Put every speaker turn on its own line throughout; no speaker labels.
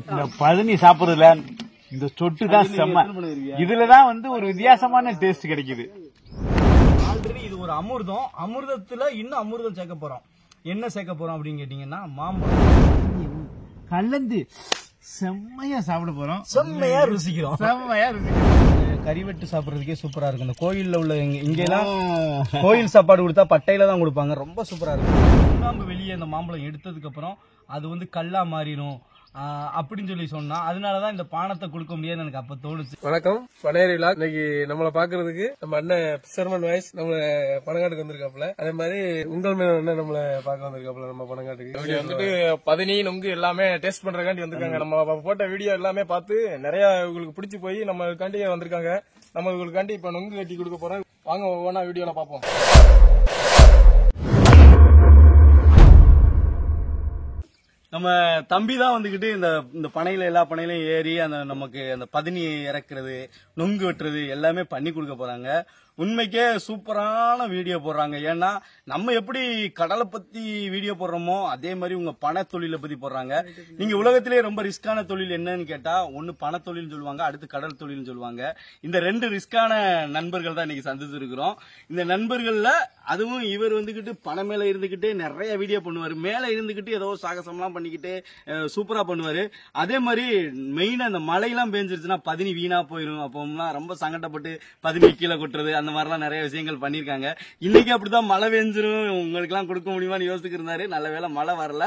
இந்த பதனி சாப்பிடுறதுல இந்த சொட்டு தான் செம்ம. இதுலதான் வந்து ஒரு வித்தியாசமான டேஸ்ட் கிடைக்குது.
ஆல்ரெடி இது ஒரு அமிர்தம். அமிர்தத்துல இன்னும் அமிர்தம் சேர்க்க போறோம். என்ன சேர்க்க போறோம் அப்படின்னு கேட்டீங்கன்னா மாம்பழம்
கலந்து செம்மையா சாப்பிட போறோம்.
செம்மையா ருசிக்கிறோம். கறிவெட்டு சாப்பிடுறதுக்கே சூப்பரா இருக்கும். இந்த கோயில்ல உள்ள இங்கெல்லாம் கோயில் சாப்பாடு கொடுத்தா பட்டையில தான் கொடுப்பாங்க. ரொம்ப சூப்பரா இருக்கும். சுண்ணாம்பு வெளியே இந்த மாம்பழம் எடுத்ததுக்கு அப்புறம் அது வந்து கல்லா மாறிடும் அப்படின்னு சொல்லி சொன்னா, அதனாலதான் இந்த பானத்தை கொடுக்க முடியாதுன்னு எனக்கு அப்ப தோணுச்சு.
வணக்கம், பனையேரி விழா. இன்னைக்கு நம்மளை பாக்குறதுக்கு நம்ம அண்ணன் பிசர்மன் வாய்ஸ் நம்ம பனங்காட்டுக்கு வந்திருக்காப்புல. அதே மாதிரி உங்கள் மேல அண்ணன் நம்மளை பார்க்க வந்திருக்காப்புல நம்ம பனங்காட்டுக்கு. வந்துட்டு பதனி நொங்கு எல்லாமே டேஸ்ட் பண்றதுக்காண்டி வந்திருக்காங்க. நம்ம போட்ட வீடியோ எல்லாமே பார்த்து நிறைய உங்களுக்கு பிடிச்சி போய் நம்மளுக்காண்டி வந்திருக்காங்க. நம்ம இவங்களுக்காண்டி இப்ப நொங்கு கட்டி கொடுக்க போறோம். வாங்க ஒவ்வொன்றா வீடியோல பார்ப்போம்.
நம்ம தம்பி தான் வந்துகிட்டு இந்த பனையில எல்லா பனையிலையும் ஏறி அந்த நமக்கு அந்த பதனி இறக்குறது, நொங்கு வெட்டுறது எல்லாமே பண்ணி கொடுக்க போறாங்க. உண்மைக்கே சூப்பரான வீடியோ போடுறாங்க. ஏன்னா நம்ம எப்படி கடலை பத்தி வீடியோ போடுறோமோ அதே மாதிரி உங்க பண தொழிலை பத்தி போடுறாங்க. நீங்க உலகத்திலே ரொம்ப ரிஸ்கான தொழில் என்னன்னு கேட்டா, ஒன்னு பண தொழில் சொல்லுவாங்க, அடுத்து கடல் தொழில் சொல்லுவாங்க. இந்த 2 ரிஸ்கான நண்பர்கள் தான் இன்னைக்கு சந்திச்சு இருக்கிறோம். இந்த நண்பர்கள்ல அதுவும் இவர் வந்துகிட்டு பண மேல இருந்துகிட்டு நிறைய வீடியோ பண்ணுவாரு. மேல இருந்துகிட்டு ஏதோ சாகசம்லாம் பண்ணிக்கிட்டு சூப்பரா பண்ணுவாரு. அதே மாதிரி மெயினா அந்த மழையெல்லாம் பெஞ்சிருச்சுன்னா பதனி வீணா போயிடும். அப்போலாம் ரொம்ப சங்கடப்பட்டு பதனி கீழே கொட்டுறது அந்த மாதிரிலாம் நிறைய விஷயங்கள் பண்ணிருக்காங்க. இன்னைக்கு அப்படிதான் மழை பெஞ்சிரும் உங்களுக்கு எல்லாம் கொடுக்க முடியுமான்னு யோசிச்சுட்டு இருந்தாரு. நல்ல வேளை மழை வரல.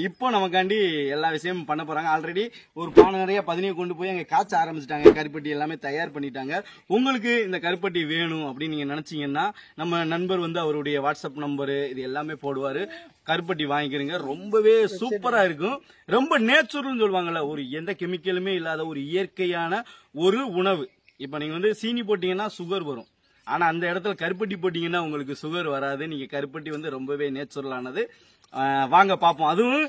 இப்போ நமக்காண்டி எல்லா விஷயமும் பண்ண போறாங்க. ஆல்ரெடி ஒரு பானை நிறைய பதனியை கொண்டு போய் அங்க காய்ச்ச ஆரம்பிச்சுட்டாங்க. கருப்பட்டி எல்லாமே தயார் பண்ணிட்டாங்க. உங்களுக்கு இந்த கருப்பட்டி வேணும் அப்படின்னு நீங்க நினைச்சீங்கன்னா நம்ம நண்பர் வந்து அவருடைய வாட்ஸ்அப் நம்பரு இது எல்லாமே போடுவாரு. கருப்பட்டி வாங்கிக்கிறீங்க. ரொம்பவே சூப்பரா இருக்கும். ரொம்ப நேச்சுரல்னு சொல்லுவாங்கல்ல, ஒரு எந்த கெமிக்கலுமே இல்லாத ஒரு இயற்கையான ஒரு உணவு. இப்ப நீங்க வந்து சீனி போட்டீங்கன்னா சுகர் வரும். ஆனா அந்த இடத்துல கருப்பட்டி போட்டீங்கன்னா உங்களுக்கு சுகர் வராது. நீங்க கருப்பட்டி வந்து ரொம்பவே நேச்சுரலானது. வாங்க பாப்போம். அதுவும்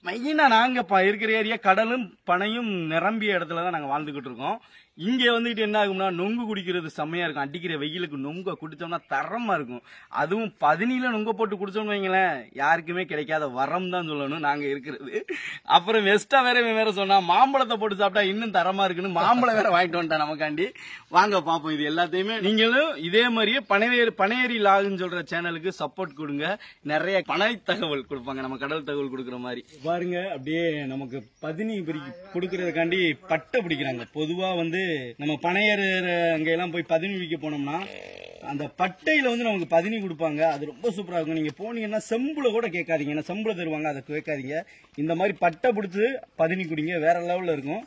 மெயினா நாங்க இருக்கிற ஏரியா கடலும் பனையும் நிரம்பிய இடத்துல தான் நாங்க வாழ்ந்துகிட்டு இருக்கோம். இங்க வந்துட்டு என்ன ஆகும்னா நொங்கு குடிக்கிறது செம்மையா இருக்கும். அடிக்கிற வெயிலுக்கு நொங்க குடிச்சோம்னா தரமா இருக்கும். அதுவும் பதனியில நொங்க போட்டு குடிச்சோம்னு வைங்களேன், யாருக்குமே கிடைக்காத வரம் தான் சொல்லணும் நாங்க இருக்கிறது. அப்புறம் வெஸ்டா வேற சொன்னா மாம்பழத்தை போட்டு சாப்பிட்டா இன்னும் தரமா இருக்குன்னு மாம்பழம் வேற வாங்கிட்டு வந்துட்டா நமக்காண்டி. வாங்க பாப்போம். இது எல்லாத்தையுமே நீங்களும் இதே மாதிரியே பனையேரி லாகுன்னு சொல்ற சேனலுக்கு சப்போர்ட் கொடுங்க. நிறைய பனை தகவல் கொடுப்பாங்க, நம்ம கடல் தகவல் கொடுக்குற மாதிரி. பாருங்க, அப்படியே நமக்கு பதனி கொடுக்கறதுக்காண்டி பட்டை பிடிக்கிறாங்க. பொதுவா வந்து நம்ம பனையேறு அங்க எல்லாம் போய் பதனி விற்க போனோம்னா அந்த பட்டையில வந்து நமக்கு பதனி கொடுப்பாங்க. அது ரொம்ப சூப்பரா இருக்கும். நீங்க போனீங்கன்னா செம்புல கூட கேட்காதீங்க. ஏன்னா செம்புல தருவாங்க, அதை கேட்காதீங்க. இந்த மாதிரி பட்டை பிடிச்சு பதனி குடிங்க, வேற லெவல்ல இருக்கும்.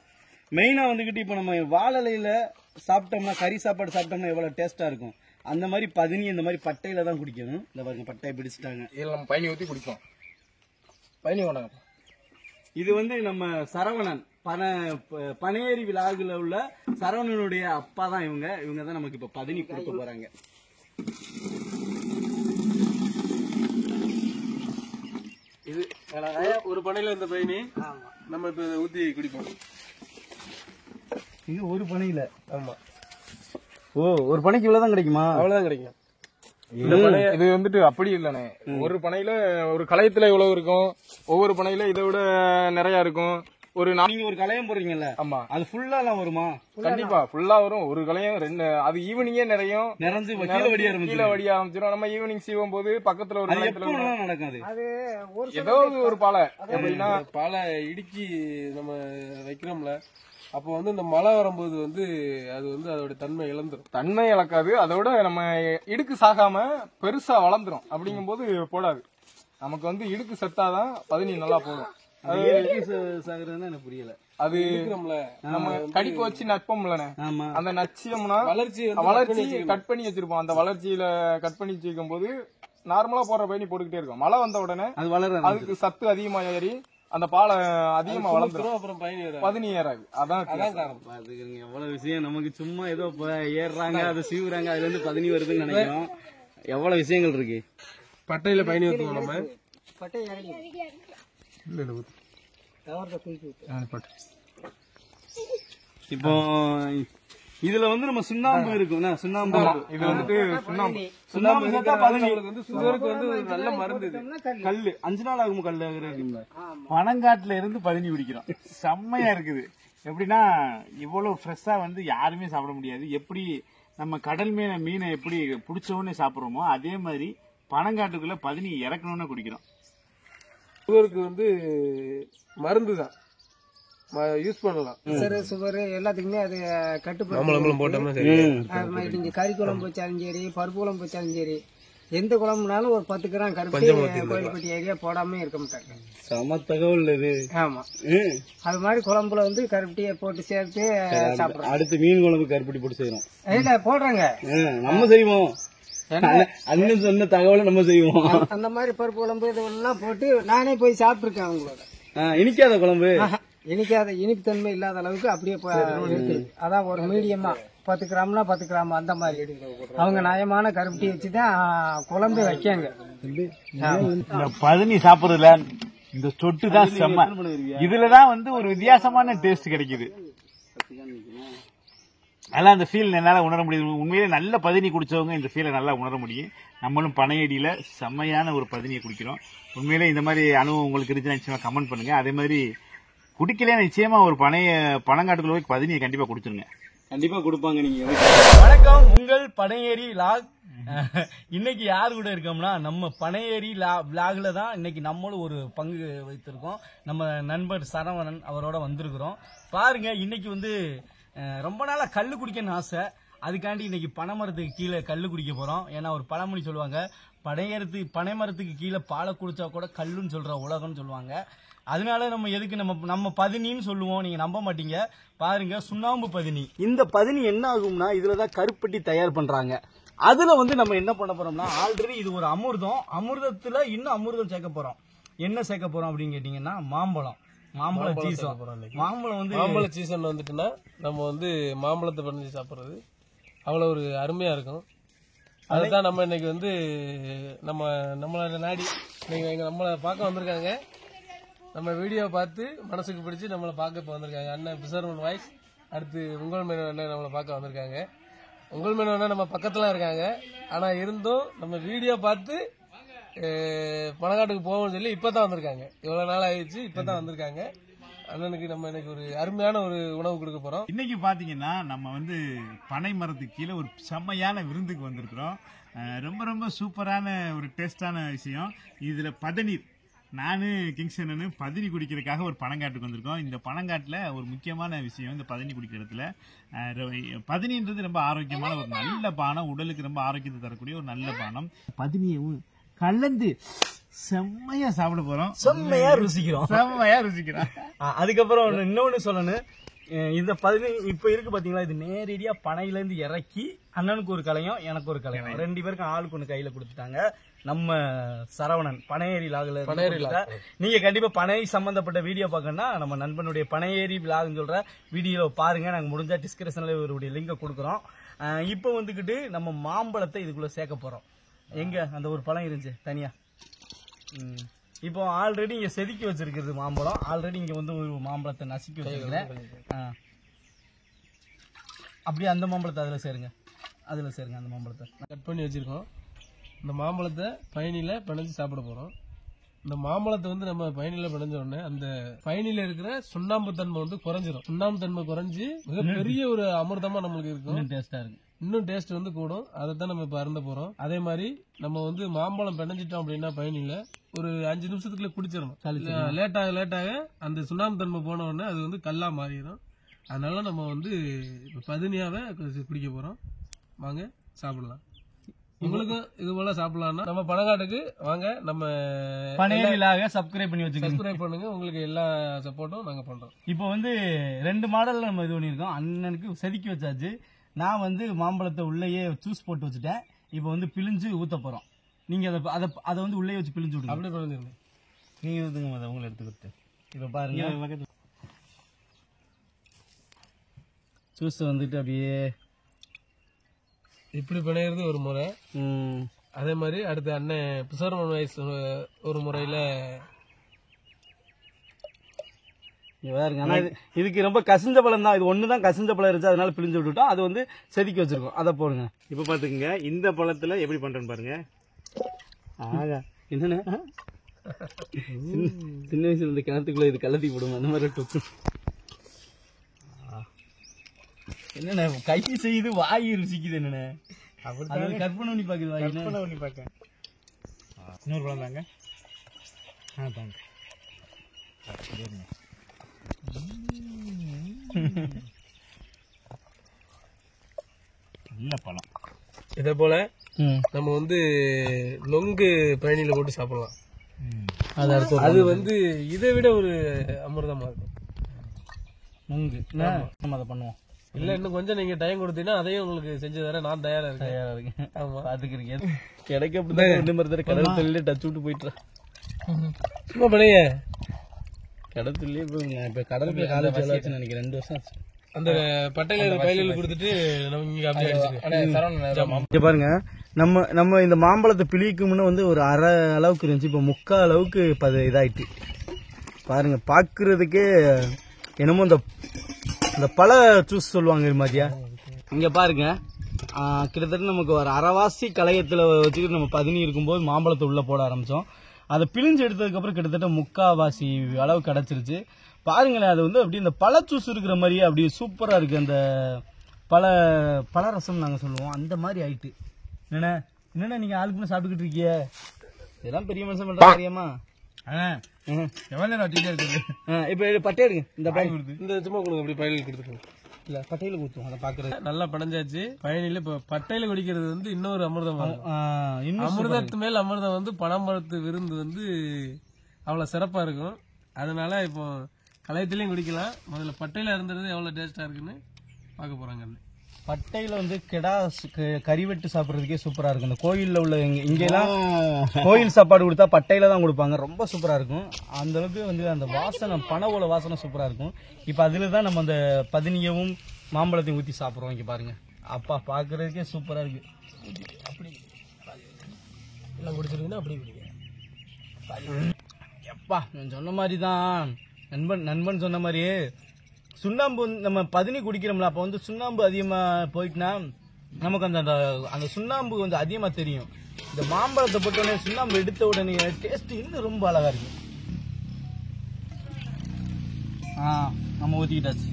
மெயினா வந்துகிட்டு இப்ப நம்ம வாழலையில சாப்பிட்டோம்னா, கறி சாப்பாடு சாப்பிட்டோம்னா எவ்வளவு டேஸ்டா இருக்கும். அந்த மாதிரி பதனி இந்த மாதிரி பட்டையில தான் குடிக்கணும். இந்த பாருங்க, பட்டையை பிடிச்சிட்டாங்க.
இதுல நம்ம பயணி ஊத்தி குடிப்போம். பயணி வேணாங்க.
இது வந்து நம்ம சரவணன் பனையேரி விழாவில் உள்ள சரவணனுடைய அப்பா தான் இவங்க தான் நமக்கு இப்ப பதனி கொடுக்க போறாங்க.
இது ஒரு பனையில இந்த பயணி நம்ம இப்ப ஊத்தி குடிப்போம்.
இது ஒரு பனையில.
ஆமா.
ஓ, ஒரு பனைக்கு இவ்வளவுதான் கிடைக்குமா?
அவ்வளவுதான் கிடைக்கும். இது வந்துட்டு அப்படி இல்லண்ணே. ஒரு பனையில ஒரு களையத்துல இவ்வளவு இருக்கும், ஒவ்வொரு பனையில இதை விட நிறைய இருக்கும்.
நீங்க ஒரு கலையம் போடுறீங்கல்ல,
ஆமா,
அது ஃபுல்லா எல்லாம் வருமா?
கண்டிப்பா ஃபுல்லா வரும். ஒரு கலையம் 2 அது ஈவினிங்கே நிறைஞ்சு கீழே வடிய ஆரம்பிச்சிடும். நம்ம ஈவினிங் சீவும் போது பக்கத்துல ஒரு
நடக்காது.
ஏதோ ஒரு பாலை எப்படின்னா பாலை இடுக்கி நம்ம வைக்கிறோம்ல, அப்போ வந்து இந்த மழை வரும்போது வந்து அது வந்து அதோட தன்மை இழந்துரும். தன்மை இழக்காது, அதோட நம்ம இடுக்கு சாகாம பெருசா வளர்ந்துரும். அப்படிங்கும் போது போடாது. நமக்கு வந்து இடுக்கு செத்தாதான் பதனி நல்லா போடும்.
எனக்கு புரியல.
அது நம்ம கடிப்பு வச்சு நட்போம்ல, அந்த நச்சியம்னா வளர்ச்சி கட் பண்ணி வச்சிருப்போம். அந்த வளர்ச்சியில கட் பண்ணி வச்சிருக்கும் போது நார்மலா போடுற பயணி போட்டுக்கிட்டே இருக்கும். மழை வந்த உடனே அது வளர, அதுக்கு சத்து அதிகமா ஏறி அந்த பாலை அதிகமா வளர்ந்துரும். அப்புறம் பதனி ஏறாது. அதான் காரணம்.
பாத்துக்கிறீங்க, எவ்வளவு விஷயம். நமக்கு சும்மா ஏதோ ஏறுறாங்க, அதை சீவுறாங்க, அதுல இருந்து பதனி வருதுன்னு நினைக்கிறோம். எவ்வளவு விஷயங்கள் இருக்கு.
பட்டையில பயணி ஊற்றுவோம் நம்ம.
இப்போ இதுல வந்து நம்ம சுண்ணாம்பு இருக்கும் சுண்ணாம்பு
இது வந்துட்டு சுண்ணாம்பு
சுண்ணாம்பு சேர்த்தா பதினி
வந்து சுகருக்கு வந்து ஒரு நல்ல மருந்து இது.
கல்லு 5 நாள் ஆகும் கல்லு ஆகுறது.
பனங்காட்டுல இருந்து பதினி பிடிக்கிறோம். செம்மையா இருக்குது. எப்படின்னா இவ்வளவு ஃப்ரெஷ்ஷா வந்து யாருமே சாப்பிட முடியாது. எப்படி நம்ம கடல் மீனை எப்படி பிடிச்சோன்னு சாப்பிடுறோமோ அதே மாதிரி பனங்காட்டுக்குள்ள பதினி இறக்கணும்னு குடிக்கிறோம்.
சுகருக்கு வந்து மருந்து தான் யூஸ் பண்ணலாம்.
சுகர் எல்லாத்துக்குமே அது கட்டுப்பாடு.
மாம்பழம் போட்டோம்னா
நீங்க கறி குழம்பு வச்சாலும் சரி, பருப்பு குழம்பு வச்சாலும் சரி, எந்த குழம்புனாலும் ஒரு 10 கிராம் கருப்பட்டி கோயில்பட்டி ஏரியா போடாம இருக்க மாட்டாங்க.
சம தகவல் இது.
ஆமா, அது மாதிரி குழம்புல வந்து கருப்பட்டியை போட்டு சேர்த்து சாப்பிடுறோம்.
அடுத்து மீன் குழம்பு கருப்பட்டி போட்டு செய்யறோம்.
இல்ல போடுறாங்க,
நம்ம செய்வோம். அண்ணன் சொன்ன தகவலை நம்ம செய்வோம்.
அந்த மாதிரி பருப்பு குழம்பு இதெல்லாம் போட்டு நானே போய் சாப்பிட்டுருக்கேன். அவங்களோட
இனிக்காத குழம்பு,
இனிக்காத இனிப்பு தன்மை இல்லாத அளவுக்கு அப்படியே அதான் ஒரு மீடியமா 10 கிராம்னா 10 கிராம் அந்த மாதிரி அவங்க நயமான கருப்பட்டி வச்சுதான் குழம்பு வைக்காங்க.
இந்த பதினி சாப்பிடுறதுல இந்த சொட்டு தான் செம்ம. இதுலதான் வந்து ஒரு வித்தியாசமான டேஸ்ட் கிடைக்குது. நல்லா அந்த ஃபீல் என்னால உணர முடியுது. உண்மையிலே நல்ல பதினி குடிச்சவங்க இந்த ஃபீலை நல்லா உணர முடியும். நம்மளும் பனையடியில செம்மையான ஒரு பதினியை குடிக்கிறோம். உண்மையிலே இந்த மாதிரி அனுபவம் உங்களுக்கு இருந்துச்சுன்னா நிச்சயமா கமெண்ட் பண்ணுங்க. அதே மாதிரி குடிக்கலையா நிச்சயமா ஒரு பனங்காட்டுக்குள்ள போய் பதினியை கண்டிப்பா குடிச்சிருங்க.
கண்டிப்பா கொடுப்பாங்க. நீங்க வணக்கம், உங்கள் பனையேரி விளாக். இன்னைக்கு யாரு கூட இருக்கோம்னா நம்ம பனையேரி விளாக்ல தான் இன்னைக்கு நம்மளும் ஒரு பங்கு வைத்திருக்கோம். நம்ம நண்பர் சரவணன் அவரோட வந்திருக்கிறோம். பாருங்க, இன்னைக்கு வந்து ரொம்ப நாளா கல்லு குடிக்கணும்னு ஆசை. அதுக்காண்டி இன்னைக்கு பனைமரத்துக்கு கீழே கல்லு குடிக்க போறோம். ஏன்னா ஒரு பழமொழி சொல்லுவாங்க, பனைமரத்துக்கு கீழே பாலை குடிச்சா கூட கல்லுன்னு சொல்ற உலகம்னு சொல்லுவாங்க. அதனால நம்ம எதுக்கு நம்ம பதினின்னு சொல்லுவோம். நீங்க நம்ப மாட்டீங்க. பாருங்க, சுண்ணாம்பு பதினி. இந்த பதினி என்ன ஆகும்னா இதுலதான் கருப்பட்டி தயார் பண்றாங்க. அதுல வந்து நம்ம என்ன பண்ண போறோம்னா, ஆல்ரெடி இது ஒரு அமிர்தத்துல இன்னும் அமிர்தம் சேர்க்க போறோம். என்ன சேர்க்க போறோம் அப்படின்னு கேட்டீங்கன்னா, மாம்பழ சீசன்.
மாம்பழ சீசன் வந்துட்டுன்னா நம்ம வந்து மாம்பழத்தை பண்ணி சாப்பிடுறது அவ்வளவு ஒரு அருமையா இருக்கும். அதுதான் நம்ம இன்னைக்கு வந்து நம்மளோட நாடி நம்மளை பார்க்க வந்திருக்காங்க. நம்ம வீடியோ பார்த்து மனசுக்கு பிடிச்சி நம்மளை பார்க்க இப்போ வந்திருக்காங்க. அண்ணன் பிசர்மன் வாய்ஸ். அடுத்து உங்கள் மேனன் அண்ணன் நம்மளை பார்க்க வந்திருக்காங்க. உங்கள் மேனன் அண்ணன் நம்ம பக்கத்துல இருக்காங்க. ஆனா இருந்தும் நம்ம வீடியோ பார்த்து பனங்காட்டுக்கு போவோம்னு சொல்லி இப்பதான் வந்திருக்காங்க. இவ்வளவு நாள் ஆயிடுச்சு, இப்பதான் வந்திருக்காங்க. அண்ணனுக்கு நம்ம இன்னைக்கு ஒரு அருமையான ஒரு உணவு கொடுக்க போறோம்.
இன்னைக்கு பாத்தீங்கன்னா நம்ம வந்து பனை மரத்துக்கு கீழே ஒரு செம்மையான விருந்துக்கு வந்திருக்கிறோம். ரொம்ப ரொம்ப சூப்பரான ஒரு டேஸ்டான விஷயம். இதுல பதநீர், நானு கிங்ஸ்டனு பதினி குடிக்கிறதுக்காக ஒரு பனங்காட்டுக்கு வந்திருக்கோம். இந்த பனங்காட்டுல ஒரு முக்கியமான விஷயம், இந்த பதினி குடிக்கிற இடத்துல பதினின்றது ரொம்ப ஆரோக்கியமான ஒரு நல்ல பானம், உடலுக்கு ரொம்ப ஆரோக்கியத்தை தரக்கூடிய ஒரு நல்ல பானம். பதினியை கலந்து செம்மையா சாப்பிட போறோம்,
செம்மையா ருசிக்கிறோம். அதுக்கப்புறம் இன்னொன்னு சொல்லணும், இந்த பதினி இப்ப இருக்கு பாத்தீங்களா, இது நேரடியா பனையில இருந்து இறக்கி அண்ணனுக்கு ஒரு கலையும் எனக்கு ஒரு கலையும் 2 பேருக்கும் ஆளுக்கு ஒண்ணு கையில கொடுத்துட்டாங்க. நம்ம சரவணன் பனையேரி விளாக்ல நீங்க கண்டிப்பா பனை சம்பந்தப்பட்ட வீடியோ பார்க்கணும்னா நம்ம நண்பனுடைய பனையேரி விளாக்னு சொல்ற வீடியோ பாருங்க. நாங்க முடிஞ்சா டிஸ்கிரிப்ஷன்ல இவருடைய லிங்கை கொடுக்குறோம். இப்ப வந்துகிட்டு நம்ம மாம்பழத்தை இதுக்குள்ள சேர்க்க போறோம். எங்க அந்த ஒரு பழம் இருந்துச்சு தனியா, இப்போ ஆல்ரெடி இங்க செதுக்கி வச்சிருக்கிறது மாம்பழம். ஆல்ரெடி இங்க வந்து ஒரு மாம்பழத்தை நசுக்கி வச்சிருக்கிறேன். அப்படியே அந்த மாம்பழத்தை அதுல சேருங்க. அந்த மாம்பழத்தை
கட் பண்ணி வச்சிருக்கோம். இந்த மாம்பழத்தை பயணியில பிணைஞ்சு சாப்பிட போறோம். இந்த மாம்பழத்தை வந்து நம்ம பயணியில பிணைஞ்ச உடனே அந்த பயணியில இருக்கிற சுண்ணாம்பு தன்மை வந்து குறைஞ்சிரும். சுண்ணாம்பு தன்மை குறைஞ்சு மிகப்பெரிய ஒரு அமிர்தமா நம்மளுக்கு இருக்கும்.
டேஸ்டா இருக்கு,
இன்னும் டேஸ்ட் வந்து கூடும். அதைத்தான் நம்ம இப்ப அருந்த போறோம். அதே மாதிரி நம்ம வந்து மாம்பழம் பிணைஞ்சிட்டோம் அப்படின்னா பயணியில ஒரு 5 நிமிஷத்துக்குள்ள குடிச்சிடணும். லேட்டாக அந்த சுண்ணாம்பு தன்மை போன உடனே அது வந்து கல்லா மாறிடும். அதனால நம்ம வந்து பதினியாவே குடிக்க போறோம். வாங்க சாப்பிடலாம். உங்களுக்கும் இது போல சாப்பிடலாம்னா நம்ம பனங்காட்டுக்கு வாங்க. நம்ம
பனையேரியிலாக சப்ஸ்கிரைப் பண்ணுங்க.
உங்களுக்கு எல்லா சப்போர்ட்டும் நாங்க பண்றோம்.
இப்போ வந்து 2 மாடல்ல நம்ம இது பண்ணிருக்கோம். அண்ணனுக்கு செதுக்கி வச்சாச்சு. நான் வந்து மாம்பழத்தை உள்ளேயே ஜூஸ் போட்டு வச்சுட்டேன். இப்போ வந்து பிழிஞ்சு ஊத்த போறோம். நீங்க அதை வந்து உள்ளே வச்சு பிழிஞ்சு விடுங்க.
அப்படியே பிழிஞ்சிருங்க.
நீங்க ஊத்துங்க, உங்களை எடுத்துக்கிட்டு. இப்ப பாருங்க, ஜூஸ் வந்துட்டு அப்படியே
இப்படி பிணையிறது ஒரு முறை. அதே மாதிரி அடுத்த அண்ணன் பிசர்மன் வயசு ஒரு முறையில
வேறுங்க. ஆனா இதுக்கு ரொம்ப கசிஞ்ச பழம் தான், இது ஒண்ணுதான் கசிஞ்ச பழம் இருந்துச்சு, அதனால பிழிஞ்சு விட்டுட்டோம். அது வந்து செதுக்கி வச்சிருக்கோம், அதை போடுங்க.
இப்ப பாத்துக்கங்க இந்த பழத்துல எப்படி பண்றேன்னு பாருங்க.
ஆகா என்னண்ணே சின்ன வயசுல இந்த கிணத்துக்குள்ள இது கலத்தி போடுங்க அந்த மாதிரி டொக்கு. என்னண்ணே கை செய்யுது வாய் ருசிக்குது என்னண்ணே, அது கற்பனை பண்ணி பாக்குது வாய்.
கற்பனை பண்ணி பார்க்க. இன்னொரு பழம் தாங்க. தாங்க நல்ல பழம்.
இதே போல நம்ம வந்து நொங்கு பயணியில போட்டு சாப்பிடலாம். அது வந்து இதை விட ஒரு அமிர்தமா இருக்கும்
நொங்கு. நம்ம அதை பண்ணுவோம்.
இல்ல இன்னும் கொஞ்சம் நீங்க டைம் கொடுத்தீங்கன்னா அதையும் உங்களுக்கு செஞ்சு தர நான் தயாரா இருக்கேன்.
ஆமா பாத்துக்கிறீங்க கிடைக்க அப்படிதான் ரெண்டு மாதிரி கடல் தொழிலே டச் விட்டு போயிட்டு
சும்மா பண்ணுங்க.
கடல் தொழிலே இப்ப கடலுக்கு காலேஜ் நினைக்கிறேன் 2 வருஷம் ஆச்சு.
அந்த பட்டையில பயில கொடுத்துட்டு நம்ம இங்க அப்படியே
பாருங்க. நம்ம இந்த மாம்பழத்தை பிழிக்கு முன்ன வந்து ஒரு அரை அளவுக்கு இருந்துச்சு, இப்ப 3/4 அளவுக்கு இதாயிட்டு பாருங்க. பாக்குறதுக்கே என்னமோ இந்த பழ ஜூஸ் சொல்லுவாங்க மாதிரியா. இங்க பாருங்க கிட்டத்தட்ட நமக்கு ஒரு அரைவாசி களையத்துல வச்சுக்கிட்டு நம்ம 10 இருக்கும்போது மாம்பழத்தை உள்ள போட ஆரம்பிச்சோம். அதை பிழிஞ்சு எடுத்ததுக்கு அப்புறம் கிட்டத்தட்ட 3/4 அளவு கிடைச்சிருச்சு. பாருங்களேன், அது வந்து அப்படி இந்த பழ ஜூஸ் இருக்கிற மாதிரியே அப்படி சூப்பரா இருக்கு. அந்த பழரசம் நாங்க சொல்லுவோம் அந்த மாதிரி ஆயிட்டு. என்னன்னா நீங்க ஆளுக்குன்னு சாப்பிட்டுக்கிட்டு இருக்கீங்க, இதெல்லாம் பெரிய மனுஷன் பண்ற காரியமா?
எவ்வளவு நேரம் வச்சுட்டே இருக்குது.
இப்ப பட்டை எடுங்க, இந்த பாய்
இந்த சும்மா கொடுங்க, அப்படி பயில கொடுத்துருங்க.
இல்ல பட்டையில கொடுத்தோம், அதை பாக்குறது
நல்லா படைஞ்சாச்சு. பயணியில இப்ப பட்டையில குடிக்கிறது வந்து இன்னொரு அமிர்தம். அமிர்தத்து மேல் அமிர்தம் வந்து பனம்பழத்து விருந்து வந்து அவ்வளவு சிறப்பா இருக்கும். அதனால இப்போ களையத்திலையும் குடிக்கலாம். முதல்ல பட்டையில இருந்தது எவ்வளவு டேஸ்டா இருக்குன்னு பார்க்க போறாங்க.
பட்டையில வந்து கெடா கறிவெட்டு சாப்பிட்றதுக்கே சூப்பரா இருக்கும். இந்த கோயில்ல உள்ள இங்கெல்லாம் கோயில் சாப்பாடு கொடுத்தா பட்டையில தான் கொடுப்பாங்க, ரொம்ப சூப்பரா இருக்கும். அந்த அளவுக்கு வந்து அந்த வாசனை பனவோல வாசனை சூப்பரா இருக்கும். இப்ப அதுலதான் நம்ம அந்த பதினியவும் மாம்பழத்தையும் ஊத்தி சாப்பிடுறோம். இங்க பாருங்க, அப்பா பாக்குறதுக்கே சூப்பரா இருக்கு.
அப்படி எல்லாம் குடிச்சிருக்குன்னா அப்படி குடிங்க.
எப்பா சொன்ன மாதிரிதான் நண்பன் சொன்ன மாதிரியே சுண்ணாம்பு நம்ம 10 குடிக்கிறோம்ல, அப்ப வந்து சுண்ணாம்பு அதிகமா போயிட்டுனா நமக்கு அந்த சுண்ணாம்பு கொஞ்சம் அதிகமா தெரியும். இந்த மாம்பழத்தை போட்ட உடனே சுண்ணாம்பு எடுத்த உடனே டேஸ்ட் இன்னும் ரொம்ப அழகா இருக்கு. நம்ம ஊத்திக்கிட்டாச்சு,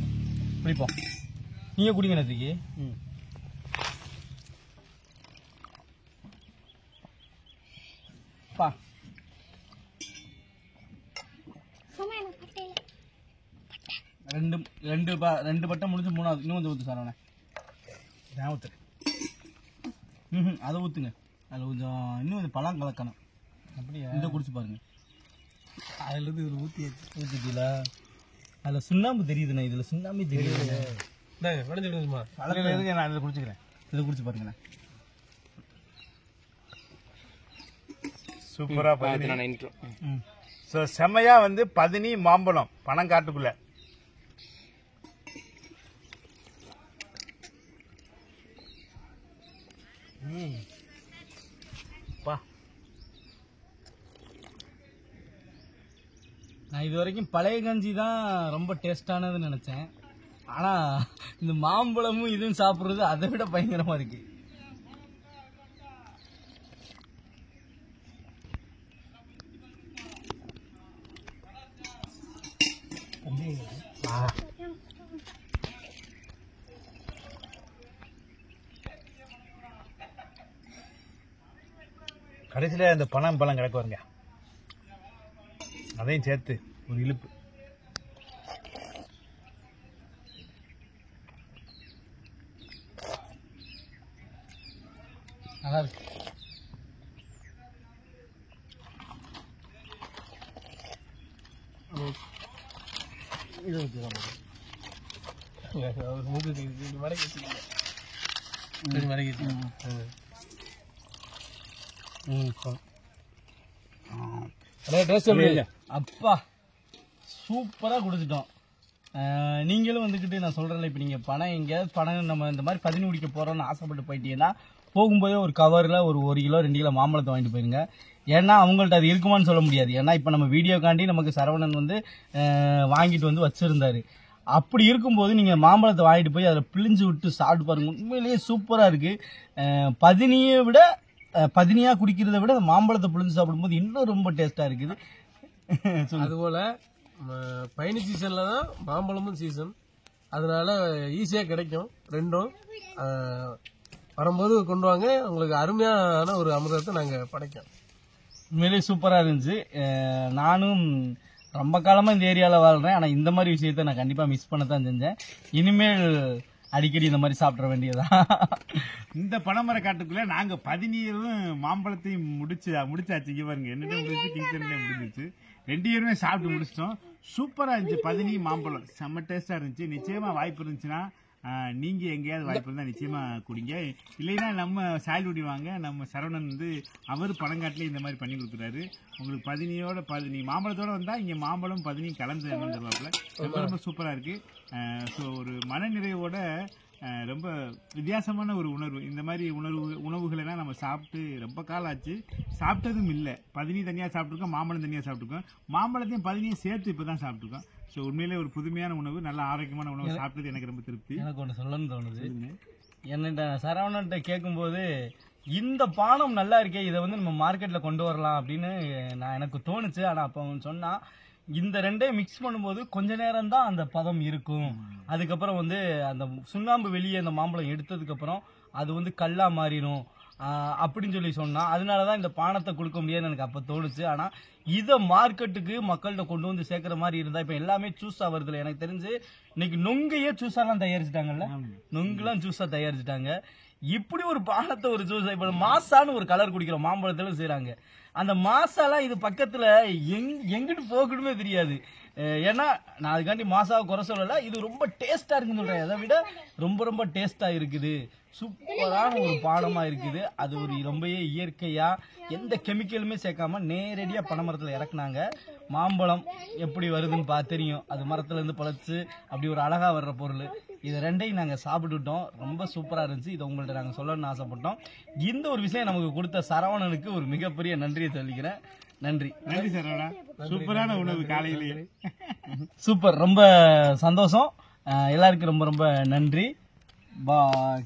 குடிப்போம். நீங்க குடிங்க நேற்றுக்கு. பா ரெண்டு பட்டம் முடிஞ்சு 3வது இன்னும் கொஞ்சம் ஊத்து சார். நான் ஊத்துறேன். அதை ஊத்துங்க. அதில் கொஞ்சம் இன்னும் கொஞ்சம் பழம் கலக்கணும். அப்படியா? இதை குடிச்சு பாருங்க. அதுல இருந்து இதுல ஊத்திட்டீங்களா? அதுல சுண்ணாம்பு தெரியுதுண்ணா, இதுல சுண்ணாம்பு தெரியுது.
நான் இதை குடிச்சுக்கிறேன்.
இதை குடிச்சு பாருங்களேன்.
சூப்பரா செம்மையா வந்து 10 மாம்பழம் பனங்காட்டுக்குள்ள.
நான் இது வரைக்கும் பழைய கஞ்சி தான் ரொம்ப டேஸ்டானதுன்னு நினைச்சேன். ஆனா இந்த மாம்பழமும் இதுவும் சாப்பிடுறது அதை விட பயங்கரமா இருக்கு.
கடைசியில இந்த பழம் கிடக்கு வருங்க, அதையும் சேர்த்து ஒரு இழுப்பு.
நல்லா இருக்கு. அப்பா சூப்பரா குடிச்சிட்டோம். நீங்களும் வந்துக்கிட்டு நான் சொல்றேன்ல, இப்ப நீங்க பணம் நம்ம இந்த மாதிரி 10 குடிக்க போறோம்னு ஆசைப்பட்டு போயிட்டீங்கன்னா போகும்போதே ஒரு கவர்ல ஒரு 1 கிலோ 2 கிலோ மாம்பழத்தை வாங்கிட்டு போயிருங்க. ஏன்னா அவங்கள்ட்ட அது இருக்குமான்னு சொல்ல முடியாது. ஏன்னா இப்ப நம்ம வீடியோக்காண்டி நமக்கு சரவணன் வந்து வாங்கிட்டு வந்து வச்சிருந்தாரு. அப்படி இருக்கும்போது நீங்க மாம்பழத்தை வாங்கிட்டு போய் அதில் பிழிஞ்சு விட்டு சாப்பிட்டு பாருங்க, உண்மையிலேயே சூப்பரா இருக்கு. பதினியை விட பதினியா குடிக்கிறத விட மாம்பழத்தை பிழிஞ்சு சாப்பிடும்போது இன்னும் ரொம்ப டேஸ்டா இருக்குது.
அதுபோல பயணி சீசன்ல தான் மாம்பழமும் சீசன், அதனால ஈஸியா கிடைக்கும் ரெண்டும். வரும்போது கொண்டு வாங்க, உங்களுக்கு அருமையான ஒரு அமிர்தத்தை நாங்க படைக்கோம்.
உண்மையிலேயே சூப்பரா இருந்துச்சு. நானும் ரொம்ப காலமா இந்த ஏரியால வாழ்றேன், ஆனா இந்த மாதிரி விஷயத்த நான் கண்டிப்பா மிஸ் பண்ணத்தான் செஞ்சேன். இனிமேல் அடிக்கடி இந்த மாதிரி சாப்பிட வேண்டியதான்.
இந்த பனைமர காட்டுக்குள்ள நாங்க 17 மாம்பழத்தையும் முடிச்சாச்சு. இங்க பாருங்க, என்னட்ட முடிச்சு கிங்ஸ்டன்ல முடிஞ்சிச்சு. 2 பேருமே சாப்பிட்டு முடிச்சிட்டோம். சூப்பரா இருந்துச்சு. 17 மாம்பழம் செம்ம டேஸ்டா இருந்துச்சு. நிச்சயமா வாய்ப்பு இருந்துச்சுன்னா நீங்க எங்கேயாவது வாய்ப்பு இருந்தா நிச்சயமா குடிங்க. இல்லைன்னா நம்ம சாயல்குடி வாங்க, நம்ம சரவணன் வந்து அவர் பனங்காட்டிலே இந்த மாதிரி பண்ணி கொடுக்குறாரு. உங்களுக்கு 17 மாம்பழத்தோட வந்தா இங்க மாம்பழம் 17 கலந்து தருவாப்புல. ரொம்ப ரொம்ப சூப்பரா இருக்கு. ஸோ ஒரு மனநிறைவோட ரொம்ப வித்தியாசமான ஒரு உணர்வு. இந்த மாதிரி உணவுகளெல்லாம் நம்ம சாப்பிட்டு ரொம்ப காலம் ஆச்சு. சாப்பிட்டதும் இல்லை. 17 தனியாக சாப்பிட்ருக்கோம், மாம்பழம் தனியாக சாப்பிட்ருக்கோம், மாம்பழத்தையும் 17 சேர்த்து இப்போ தான் சாப்பிட்ருக்கோம். ஸோ உண்மையிலே ஒரு புதுமையான உணவு, நல்ல ஆரோக்கியமான உணவு சாப்பிட்டது எனக்கு ரொம்ப திருப்தி.
எனக்கு ஒன்று சொல்லணும்னு தோணுது. என்னட்ட சரவணன்ட்ட கேட்கும்போது இந்த பானம் நல்லா இருக்கே, இதை வந்து நம்ம மார்க்கெட்ல கொண்டு வரலாம் அப்படின்னு எனக்கு தோணுச்சு. ஆனா அப்ப அவன் சொன்னா இந்த ரெண்டையும் மிக்ஸ் பண்ணும்போது கொஞ்ச நேரம் தான் அந்த பதம் இருக்கும், அதுக்கப்புறம் வந்து அந்த சுண்ணாம்பு வெளியே அந்த மாம்பழம் எடுத்ததுக்கு அப்புறம் அது வந்து கல்லா மாறிடும் அப்படின்னு சொல்லி சொன்னா. அதனாலதான் இந்த பானத்தை கொடுக்க முடியாதுன்னு எனக்கு அப்ப தோணுச்சு. ஆனா இதை மார்க்கெட்டுக்கு மக்கள்கிட்ட கொண்டு வந்து சேர்க்கிற மாதிரி இருந்தா இப்ப எல்லாமே ஜூஸா வருதுல. எனக்கு தெரிஞ்சு இன்னைக்கு நொங்கையே ஜூஸாலாம் தயாரிச்சுட்டாங்கல்ல, நொங்குலாம் ஜூஸா தயாரிச்சுட்டாங்க. இப்படி ஒரு பானத்தை ஒரு ஜூஸ் இப்ப மாசான்னு ஒரு கலர் குடிக்கிறோம், மாம்பழத்துல செய்யறாங்க. அந்த மாசாலாம் இது பக்கத்துல எங்கிட்டு போகணுமே தெரியாது. ஏன்னா நான் அதுக்காண்டி மாசாவை குறை சொல்லல, இது ரொம்ப டேஸ்டா இருக்குன்னு சொல்றேன். அதை விட ரொம்ப ரொம்ப டேஸ்டா இருக்குது, சூப்பரான ஒரு பானமா இருக்குது. அது ஒரு ரொம்பவே இயற்கையா எந்த கெமிக்கலுமே சேர்க்காம நேரடியா பனைமரத்துல இறக்குனாங்க. மாம்பழம் எப்படி வருதுன்னு தெரியும், அது மரத்துல இருந்து பழச்சு அப்படி ஒரு அழகா வர்ற பொருள். இது ரெண்டையும் நாங்க சாப்பிட்டுட்டோம், ரொம்ப சூப்பரா இருந்துச்சு. இதை உங்கள்ட்ட நாங்க சொல்லணும்னு ஆசைப்பட்டோம். இந்த ஒரு விஷயம் நமக்கு கொடுத்த சரவணனுக்கு ஒரு மிகப்பெரிய நன்றியை சொல்லிக்கிறேன். நன்றி.
நன்றி சரவணா, சூப்பரான உணவு காலையிலேயே.
சூப்பர், ரொம்ப சந்தோஷம். எல்லாருக்கும் ரொம்ப ரொம்ப நன்றி. பாய்.